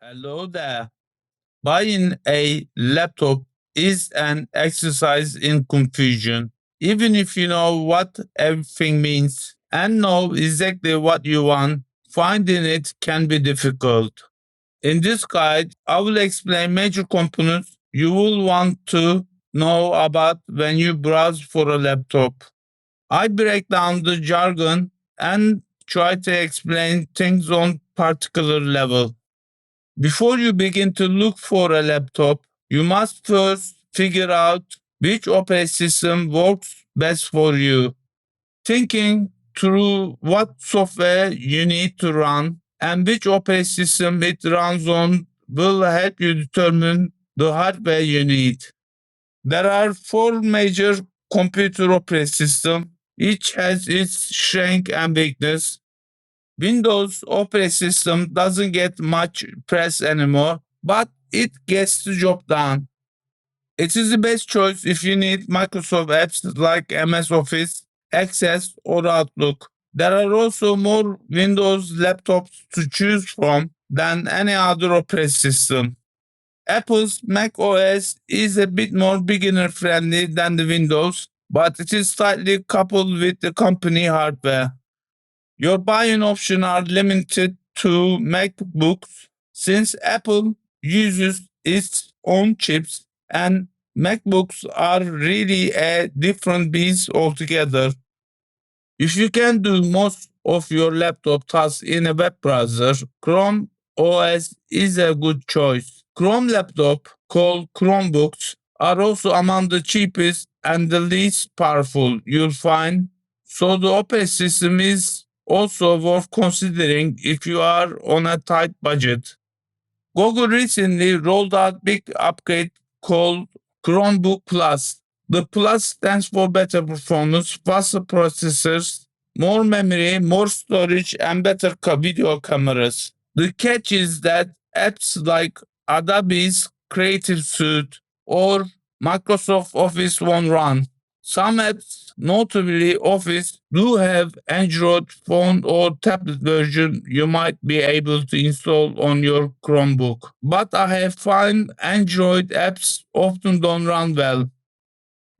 Hello there. Buying a laptop is an exercise in confusion. Even if you know what everything means and know exactly what you want, finding it can be difficult. In this guide, I will explain major components you will want to know about when you browse for a laptop. I break down the jargon and try to explain things on particular level. Before you begin to look for a laptop, you must first figure out which operating system works best for you. Thinking through what software you need to run and which operating system it runs on will help you determine the hardware you need. There are four major computer operating systems. Each has its strength and weakness. Windows operating system doesn't get much press anymore, but it gets the job done. It is the best choice if you need Microsoft apps like MS Office, Access, or Outlook. There are also more Windows laptops to choose from than any other operating system. Apple's Mac OS is a bit more beginner friendly than the Windows, but it is slightly coupled with the company hardware. Your buying options are limited to MacBooks since Apple uses its own chips and MacBooks are really a different beast altogether. If you can do most of your laptop tasks in a web browser, Chrome OS is a good choice. Chrome laptop, called Chromebooks, are also among the cheapest and the least powerful you'll find, so the operating system is also worth considering if you are on a tight budget. Google recently rolled out big upgrade called Chromebook Plus. The Plus stands for better performance, faster processors, more memory, more storage, and better video cameras. The catch is that apps like Adobe's Creative Suite or Microsoft Office won't run. Some apps, notably Office, do have Android phone or tablet version you might be able to install on your Chromebook. But I have found Android apps often don't run well.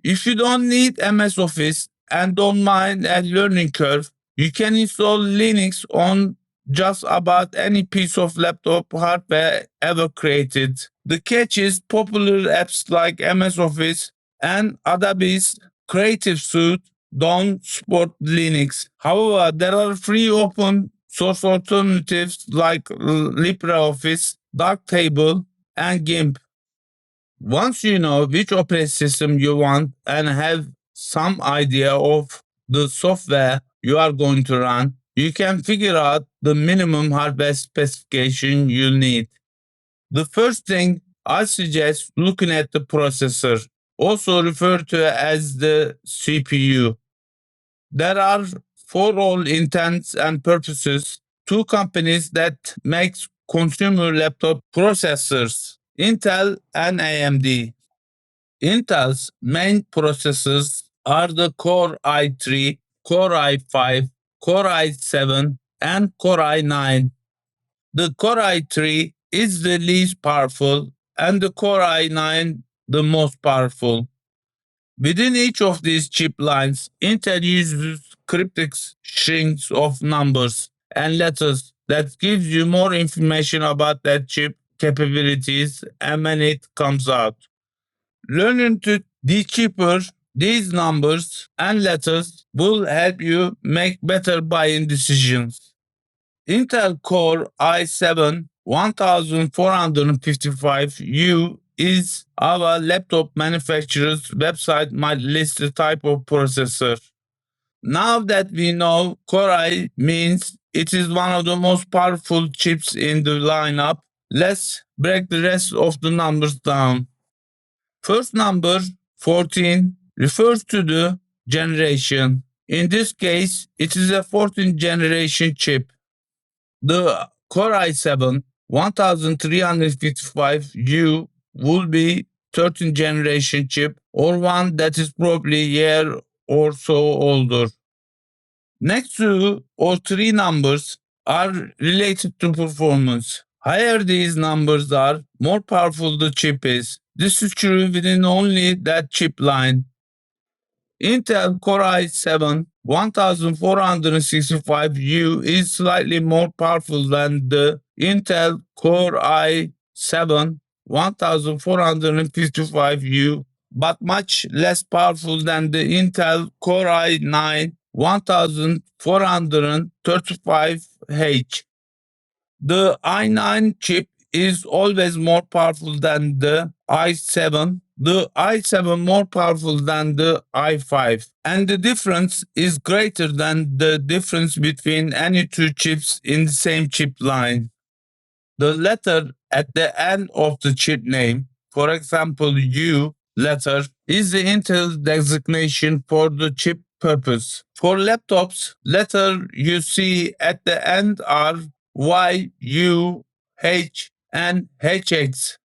If you don't need MS Office and don't mind a learning curve, you can install Linux on just about any piece of laptop hardware ever created. The catch is popular apps like MS Office and Adobe's Creative Suite don't support Linux. However, there are free open source alternatives like LibreOffice, Darktable, and GIMP. Once you know which operating system you want and have some idea of the software you are going to run, you can figure out the minimum hardware specification you need. The first thing I suggest looking at the processor, also referred to as the CPU. There are, for all intents and purposes, two companies that make consumer laptop processors, Intel and AMD. Intel's main processors are the Core i3, Core i5, Core i7, and Core i9. The Core i3 is the least powerful and the Core i9 the most powerful. Within each of these chip lines, Intel uses cryptic strings of numbers and letters that gives you more information about that chip capabilities and when it comes out. Learning to decipher these numbers and letters will help you make better buying decisions. Intel Core i7 1455U is our laptop manufacturer's website might list the type of processor. Now that we know Core i means it is one of the most powerful chips in the lineup, let's break the rest of the numbers down. First number 14 refers to the generation. In this case, it is a 14th generation chip. The Core i7 1355U will be 13th generation chip or one that is probably a year or so older. Next two or three numbers are related to performance. Higher these numbers are, more powerful the chip is. This is true within only that chip line. Intel Core i7 1465U is slightly more powerful than the Intel Core i7 1455U, but much less powerful than the Intel Core i9 1435H. The i9 chip is always more powerful than the i7, the i7 more powerful than the i5, and the difference is greater than the difference between any two chips in the same chip line. The letter at the end of the chip name, for example, U letter, is the Intel designation for the chip purpose. For laptops, letter you see at the end are Y, U, H, and HX.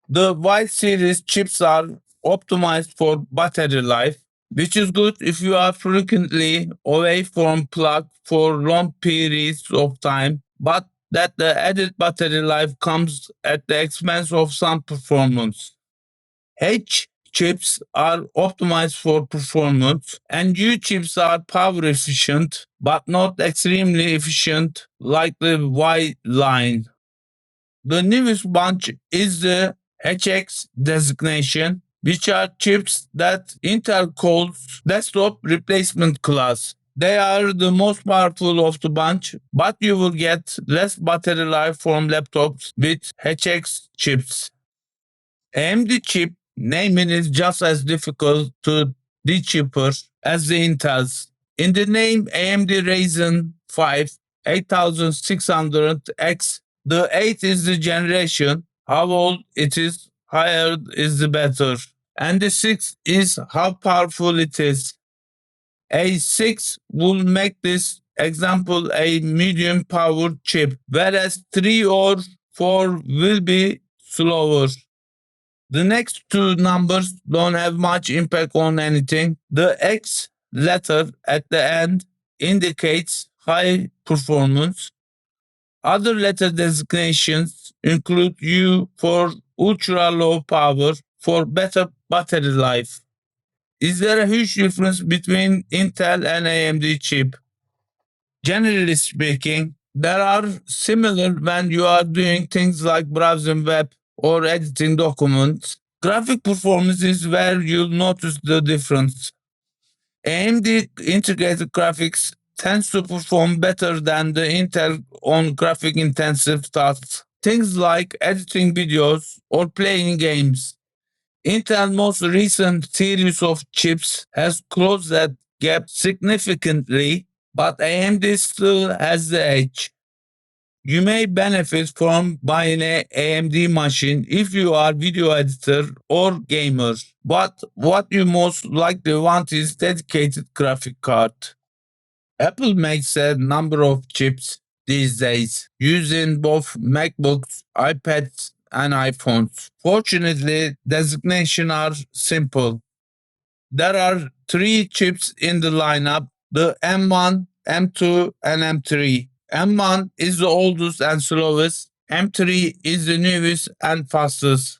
The Y series chips are optimized for battery life, which is good if you are frequently away from plug for long periods of time, but that the added battery life comes at the expense of some performance. H chips are optimized for performance, and U chips are power efficient but not extremely efficient like the Y line. The newest bunch is the HX designation, which are chips that Intel calls desktop replacement class. They are the most powerful of the bunch, but you will get less battery life from laptops with HX chips. AMD chip naming is just as difficult to decipher as the Intel's. In the name AMD Ryzen 5 8600X, the 8 is the generation, how old it is, higher is the better. And the 6 is how powerful it is. A 6 will make this example a medium powered chip, whereas 3 or 4 will be slower. The next two numbers don't have much impact on anything. The X letter at the end indicates high performance. Other letter designations include U for ultra low power for better battery life. Is there a huge difference between Intel and AMD chip? Generally speaking, there are similar when you are doing things like browsing web or editing documents. Graphic performance is where you'll notice the difference. AMD integrated graphics tends to perform better than the Intel on graphic intensive tasks, things like editing videos or playing games. Intel's most recent series of chips has closed that gap significantly, but AMD still has the edge. You may benefit from buying a AMD machine if you are video editor or gamer, but what you most likely want is dedicated graphic card. Apple makes a number of chips these days using both MacBooks, iPads, and iPhones. Fortunately, designations are simple. There are three chips in the lineup, the M1, M2, and M3. M1 is the oldest and slowest, M3 is the newest and fastest.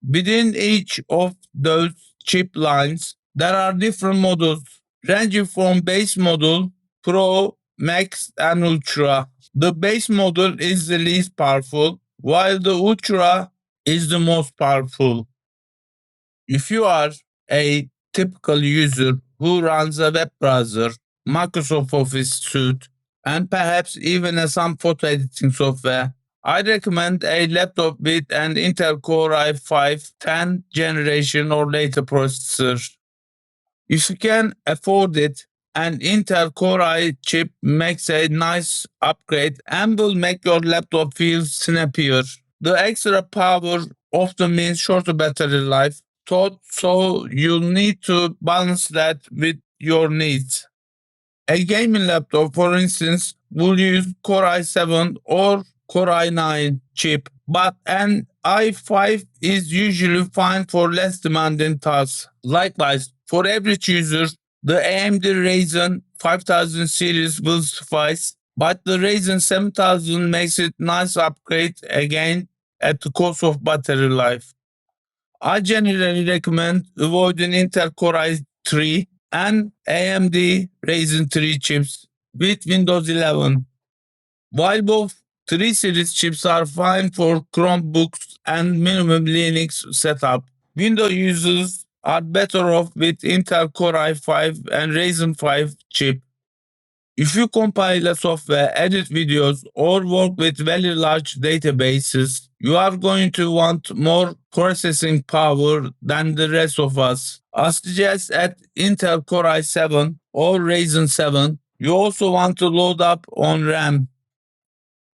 Within each of those chip lines, there are different models, ranging from base model, Pro, Max, and Ultra. The base model is the least powerful, while the Ultra is the most powerful. If you are a typical user who runs a web browser, Microsoft Office suite, and perhaps even some photo editing software, I recommend a laptop with an Intel Core i5 10th generation or later processor. If you can afford it, an Intel Core i chip makes a nice upgrade and will make your laptop feel snappier. The extra power often means shorter battery life, so you'll need to balance that with your needs. A gaming laptop, for instance, will use Core i7 or Core i9 chip, but an i5 is usually fine for less demanding tasks. Likewise, for average users, the AMD Ryzen 5000 series will suffice. But the Ryzen 7000 makes it nice upgrade again at the cost of battery life. I generally recommend avoiding Intel Core i3 and AMD Ryzen 3 chips with Windows 11. While both 3 series chips are fine for Chromebooks and minimum Linux setup, Windows users are better off with Intel Core i5 and Ryzen 5 chip. If you compile a software, edit videos, or work with very large databases, you are going to want more processing power than the rest of us. I suggest at Intel Core i7 or Ryzen 7, you also want to load up on RAM.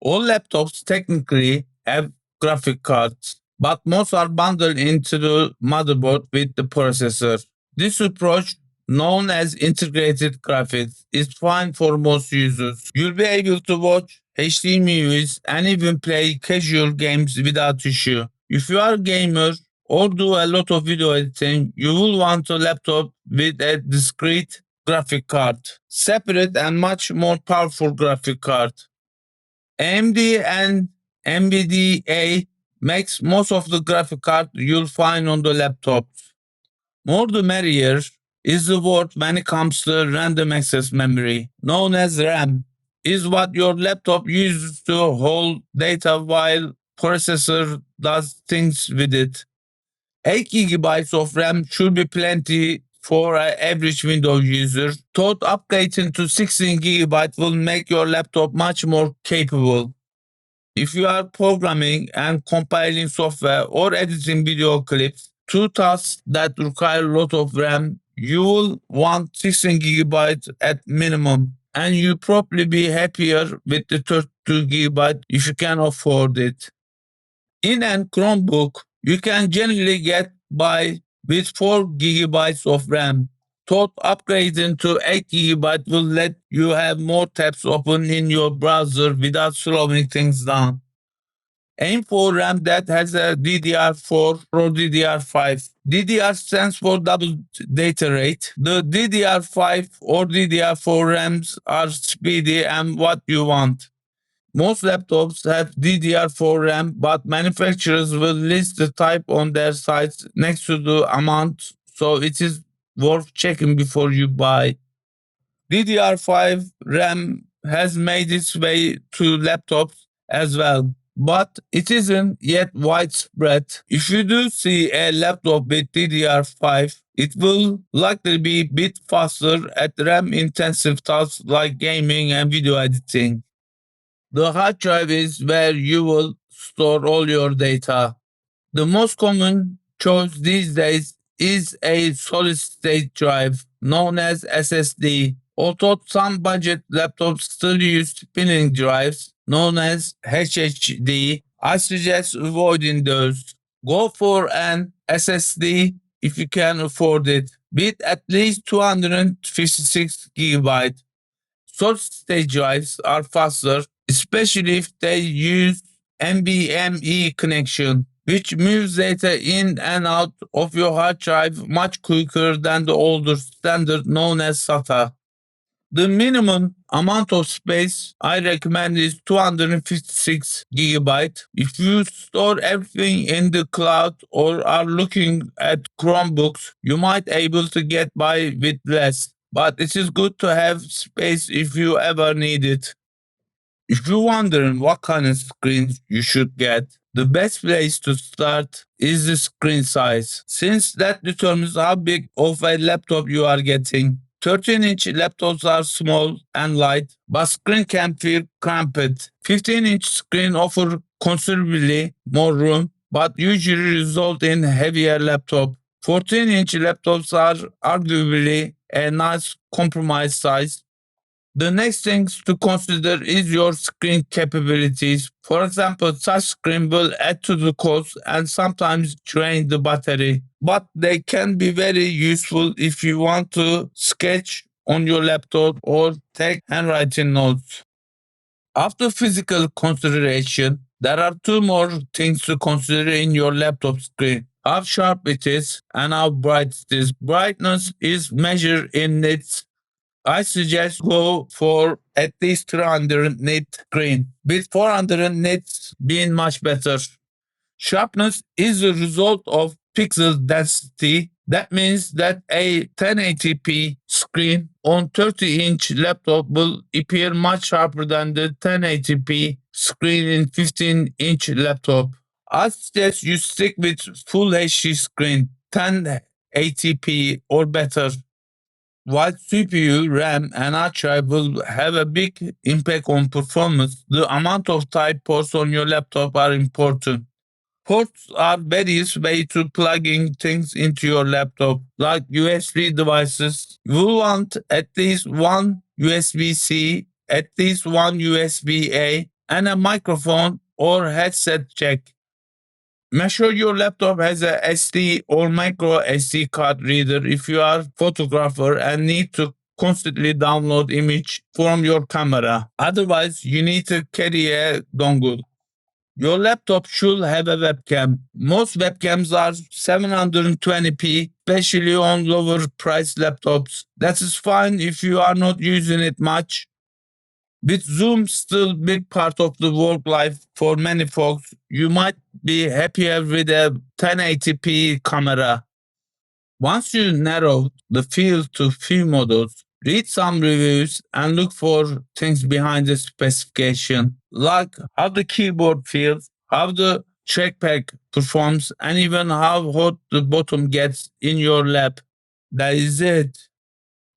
All laptops technically have graphic cards, but most are bundled into the motherboard with the processor. This approach, known as integrated graphics, is fine for most users. You'll be able to watch HD movies and even play casual games without issue. If you are a gamer or do a lot of video editing, you will want a laptop with a discrete graphic card, separate and much more powerful graphic card. AMD and NVDA makes most of the graphic card you'll find on the laptops. More the merrier is the word when it comes to random access memory, known as RAM, is what your laptop uses to hold data while processor does things with it. 8 gigabytes of RAM should be plenty for an average Windows user. Thought upgrading to 16 gigabytes will make your laptop much more capable. If you are programming and compiling software or editing video clips, two tasks that require a lot of RAM, you will want 16 gigabytes at minimum. And you'll probably be happier with the 32 gigabyte if you can afford it. In a Chromebook, you can generally get by with 4 gigabytes of RAM. Thought upgrading to 8 gigabyte will let you have more tabs open in your browser without slowing things down. Aim for RAM that has a DDR4 or DDR5. DDR stands for double data rate. The DDR5 or DDR4 RAMs are speedy and what you want. Most laptops have DDR4 RAM, but manufacturers will list the type on their sites next to the amount, so it is worth checking before you buy. DDR5 RAM has made its way to laptops as well, but it isn't yet widespread. If you do see a laptop with DDR5, it will likely be a bit faster at RAM intensive tasks like gaming and video editing. The hard drive is where you will store all your data. The most common choice these days is a solid state drive known as SSD. Although some budget laptops still use spinning drives known as HDD, I suggest avoiding those. Go for an SSD if you can afford it, with at least 256 gigabytes. Solid state drives are faster, especially if they use NVMe connection, which moves data in and out of your hard drive much quicker than the older standard known as SATA. The minimum amount of space I recommend is 256 gigabyte. If you store everything in the cloud or are looking at Chromebooks, you might able to get by with less. But it is good to have space if you ever need it. If you're wondering what kind of screen you should get, the best place to start is the screen size, since that determines how big of a laptop you are getting. 13-inch laptops are small and light, but screen can feel cramped. 15-inch screen offer considerably more room, but usually result in heavier laptop. 14-inch laptops are arguably a nice compromise size. The next things to consider is your screen capabilities. For example, touchscreen will add to the cost and sometimes drain the battery, but they can be very useful if you want to sketch on your laptop or take handwriting notes. After physical consideration, there are two more things to consider in your laptop screen. How sharp it is and how bright it is. Brightness is measured in nits. I suggest go for at least 300 nit screen, with 400 nits being much better. Sharpness is a result of pixel density. That means that a 1080p screen on 30-inch laptop will appear much sharper than the 1080p screen in 15-inch laptop. I suggest you stick with full HD screen, 1080p or better. While CPU, RAM, and archive will have a big impact on performance, the amount of type ports on your laptop are important. Ports are various ways to plugging things into your laptop, like USB devices. You will want at least one USB-C, at least one USB-A, and a microphone or headset jack. Make sure your laptop has a SD or micro SD card reader if you are a photographer and need to constantly download image from your camera. Otherwise, you need to carry a dongle. Your laptop should have a webcam. Most webcams are 720p, especially on lower price laptops. That is fine if you are not using it much. With Zoom still big part of the work life for many folks, you might be happier with a 1080p camera. Once you narrow the field to few models, read some reviews and look for things behind the specification, like how the keyboard feels, how the trackpad performs, and even how hot the bottom gets in your lap. That is it.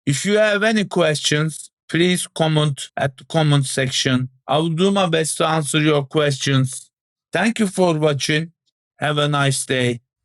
If you have any questions, please comment at the comment section. I will do my best to answer your questions. Thank you for watching. Have a nice day.